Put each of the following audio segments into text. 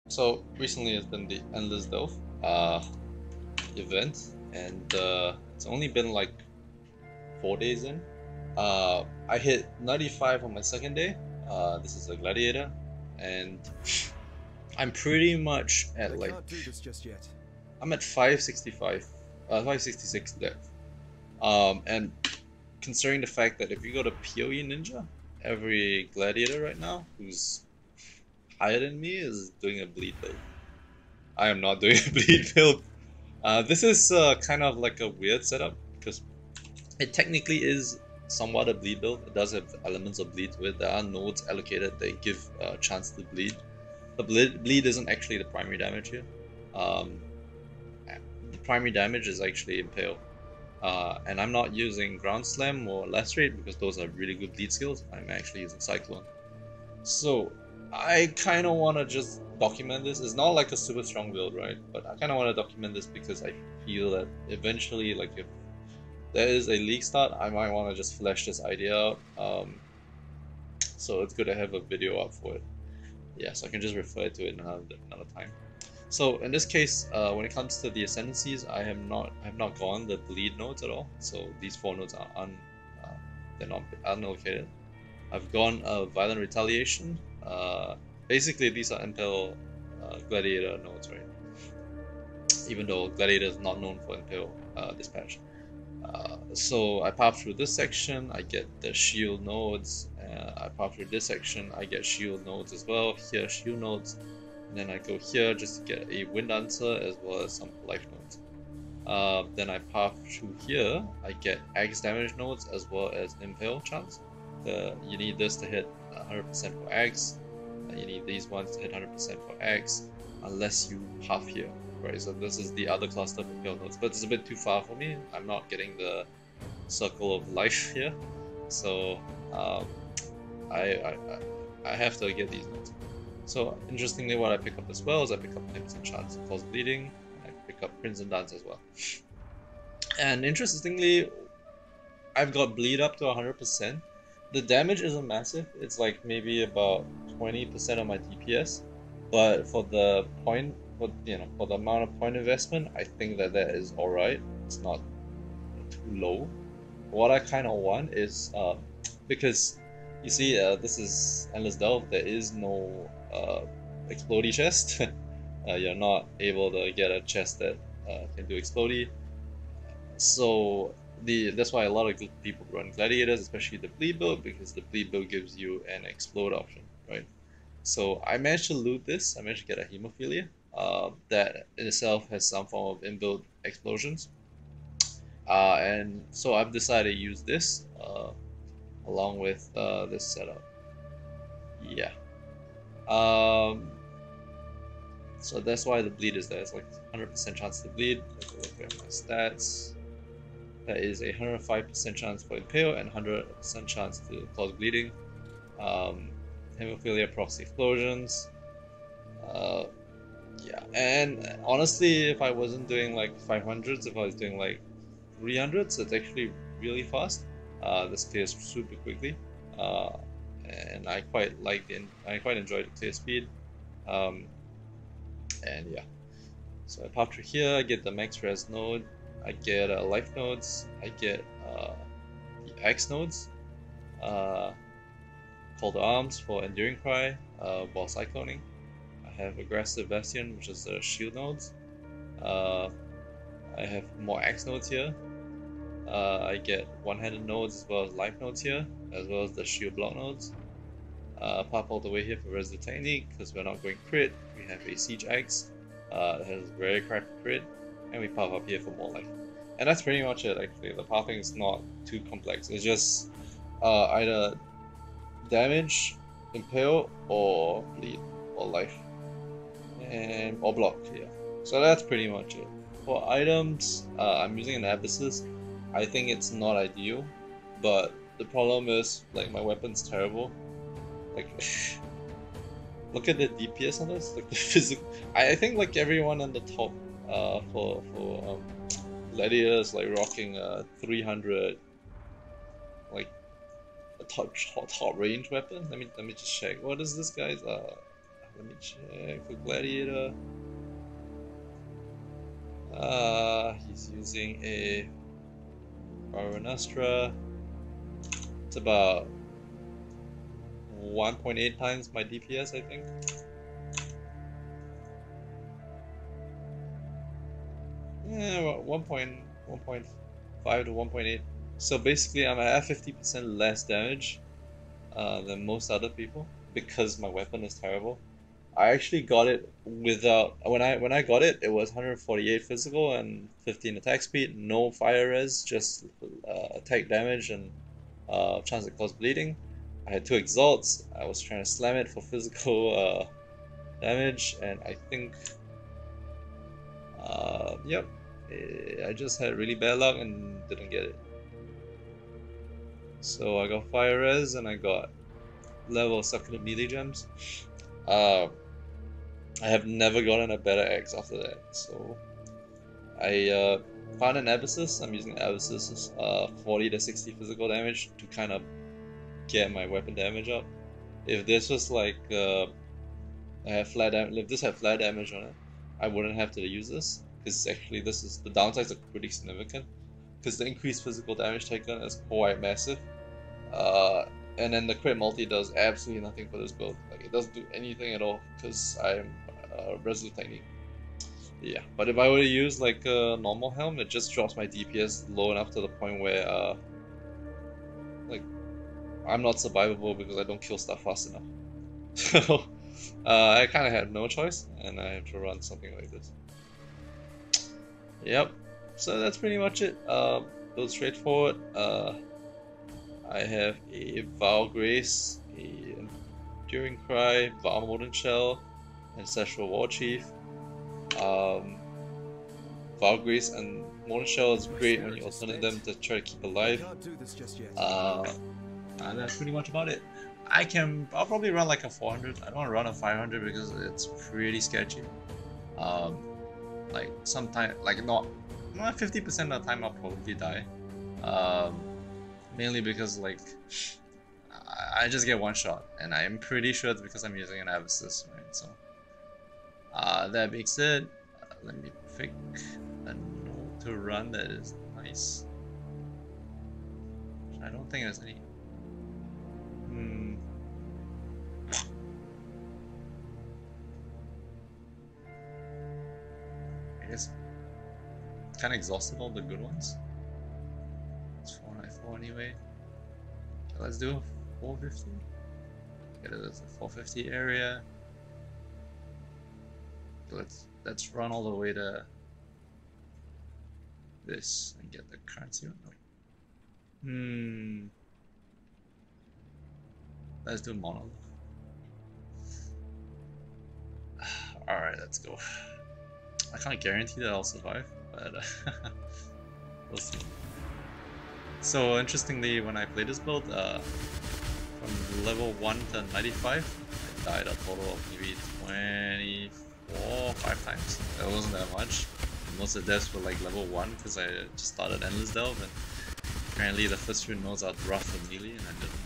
So recently it's been the Endless Delve event, and it's only been like 4 days in. I hit 95 on my second day. This is a Gladiator, and I'm pretty much at like I'm at 565, 566 depth. And considering the fact that if you go to PoE Ninja, every Gladiator right now who's higher than me is doing a bleed build. I am not doing a bleed build. This is kind of like a weird setup because it technically is somewhat a bleed build. It does have elements of bleed to it. There are nodes allocated that give a chance to bleed. The bleed isn't actually the primary damage here. Um, the primary damage is actually Impale. And I'm not using Ground Slam or Lacerate because those are really good bleed skills. I'm actually using Cyclone. So I kind of want to just document this. It's not like a super strong build, right? But I kind of want to document this because I feel that eventually, like if there is a league start, I might want to just flesh this idea out. So it's good to have a video up for it. Yeah, so I can just refer to it another time. So in this case, when it comes to the ascendancies, I have not gone the bleed nodes at all. So these four nodes are they're not unallocated. I've gone violent retaliation. Basically, these are Impale Gladiator nodes, right? Even though Gladiator is not known for Impale dispatch. So I pop through this section, I get the shield nodes. I pop through this section, I get shield nodes as well. Here, shield nodes. And then I go here just to get a wind answer as well as some life nodes. Then I path through here, I get axe damage nodes as well as impale chance. You need this to hit 100% for axe. You need these ones to hit 100% for axe, unless you path here, right? So this is the other cluster of impale nodes, but it's a bit too far for me. I'm not getting the circle of life here, so I have to get these nodes. So interestingly, what I pick up as well is I pick up Crimson Chance to cause bleeding, and I pick up Crimson Dance as well. And interestingly, I've got bleed up to 100%. The damage isn't massive. It's like maybe about 20% of my DPS, but for the point, for the amount of point investment, I think that is all right. It's not too low. What I kind of want is because you see, this is Endless Delve. There is no explodey chest. You're not able to get a chest that can do explodey. So that's why a lot of people run gladiators, especially the bleed build, because the bleed build gives you an explode option, right? So I managed to loot this. I managed to get a hemophilia that in itself has some form of inbuilt explosions. And so I've decided to use this along with this setup. Yeah. So that's why the bleed is there. It's like 100% chance to bleed. Let's look at my stats. That is a 105% chance for impale and 100% chance to cause bleeding. Hemophilia procs explosions. Yeah, and honestly, if I wasn't doing like 500s, if I was doing like 300s, it's actually really fast. This clears super quickly, and I quite enjoy the clear speed. And yeah, so I pop through here, I get the max res node, I get life nodes, I get the X nodes, call to arms for enduring cry while cycloning. I have aggressive bastion, which is the shield nodes. I have more X nodes here. I get one-handed nodes as well as life nodes here, as well as the shield block nodes. Pop all the way here for residue technique because we're not going crit. We have a siege axe that has very crappy crit, and we pop up here for more life. And that's pretty much it. Actually, the pathing is not too complex. It's just either damage, impale, or bleed, or life, and or block. Yeah. So that's pretty much it. For items, I'm using an Abyssus. I think it's not ideal, but the problem is like my weapon's terrible. Like, look at the DPS on this. Like the physical. I think like everyone on the top, for Gladiator is like rocking 300, like a top range weapon. Let me just check. What is this guy's? let me check for Gladiator. He's using a Astra. It's about 1.8 times my DPS, I think. Yeah, about 1.5 to 1.8. So basically, I'm at 50% less damage than most other people because my weapon is terrible. I actually got it without when I got it, it was 148 physical and 15 attack speed, no fire res, just attack damage and chance to cause bleeding. I had 2 exalts. I was trying to slam it for physical damage, and I think yep, I just had really bad luck and didn't get it. So I got fire res and I got level succulent melee gems. I have never gotten a better X after that. So I found an Abyssus. I'm using Abyssus 40 to 60 physical damage to kind of get my weapon damage up. If this was like I have flat damage, if this had flat damage on it, I wouldn't have to use this because actually this is the downsides are pretty significant because the increased physical damage taken is quite massive. And then the crit multi does absolutely nothing for this build. Like it doesn't do anything at all because I'm Resolute Technique. Yeah, but if I were to use like a normal helm, it just drops my DPS low enough to the point where like I'm not survivable because I don't kill stuff fast enough. So I kind of had no choice, and I have to run something like this. Yep. So that's pretty much it. Build straightforward. I have a Vow Grace, a Enduring Cry, Vow Molten Shell, Ancestral War Chief. Vow Grace and Molten Shell is great when you alternate them to try to keep alive. And that's pretty much about it. I'll probably run like a 400. I don't want to run a 500 because it's pretty sketchy. Like sometimes, like not 50% of the time I'll probably die. Mainly because like I just get one shot, and I'm pretty sure it's because I'm using an Abyssus, right? So that being said, let me pick a node to run that is nice. I don't think there's any. I guess kind of exhausted all the good ones. It's 494 anyway. Okay, let's do 450. Get it as a 450 area. Okay, let's run all the way to this and get the currency. No. Let's do monolith. Alright, let's go. I can't guarantee that I'll survive, but we'll see. So interestingly, when I played this build, from level 1 to 95, I died a total of maybe 5 times. That wasn't that much. Most of the deaths were like level 1 because I just started Endless Delve, and apparently the first few nodes are rough for melee, and I didn't.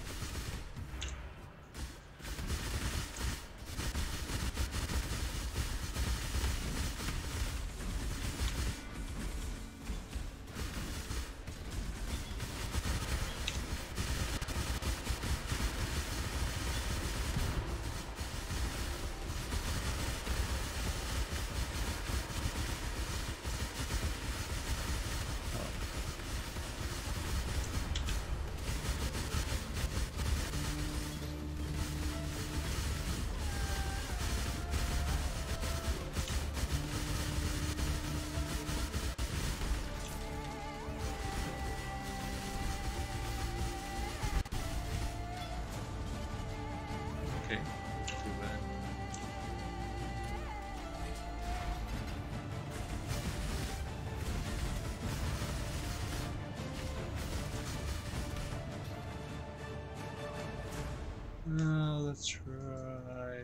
Let's try.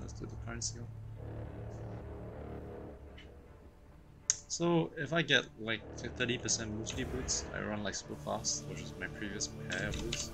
Let's do the currency. So if I get like 30% mostly boots, I run like super fast, which is my previous pair of boots.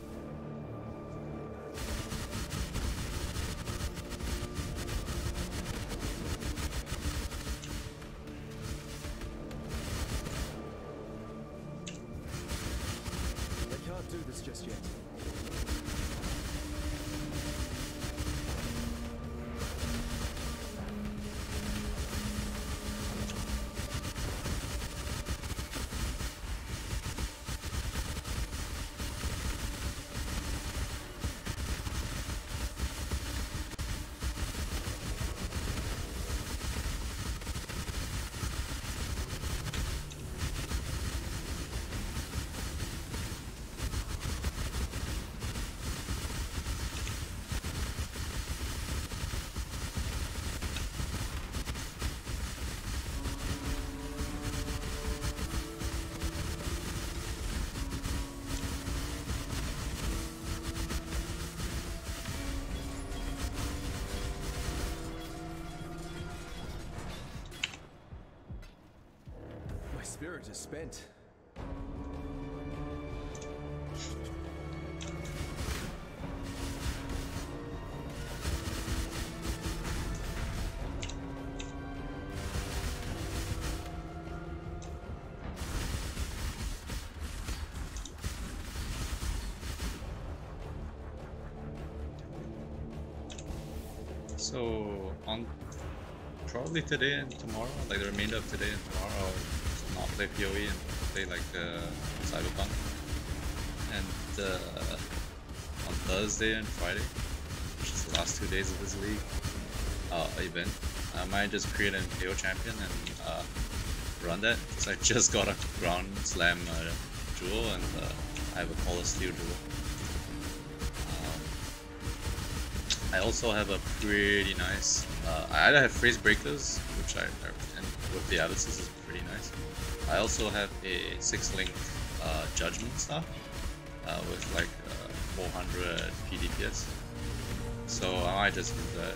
spirit is spent. So on probably today and tomorrow, like the remainder of today and tomorrow, I'll not play PoE and play like Cyberpunk. And on Thursday and Friday, which is the last 2 days of this league event, I might just create an Impale champion and run that, because I just got a ground slam jewel and I have a polar steel jewel. I also have a pretty nice, I either have phrase breakers, which and with the abyssals is pretty nice. I also have a 6-link judgment stuff with like 400 PDPS, so I might just use that.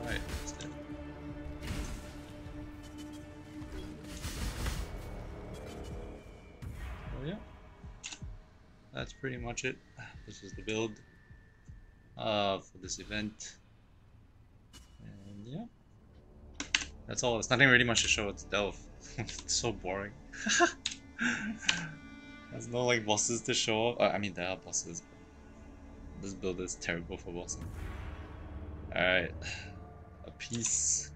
Alright, that's it. Oh yeah, that's pretty much it. This is the build for this event, and yeah, that's all. There's nothing really much to show. It's Delve. It's so boring. There's no like bosses to show off. I mean, there are bosses, but this build is terrible for bossing. Alright, peace.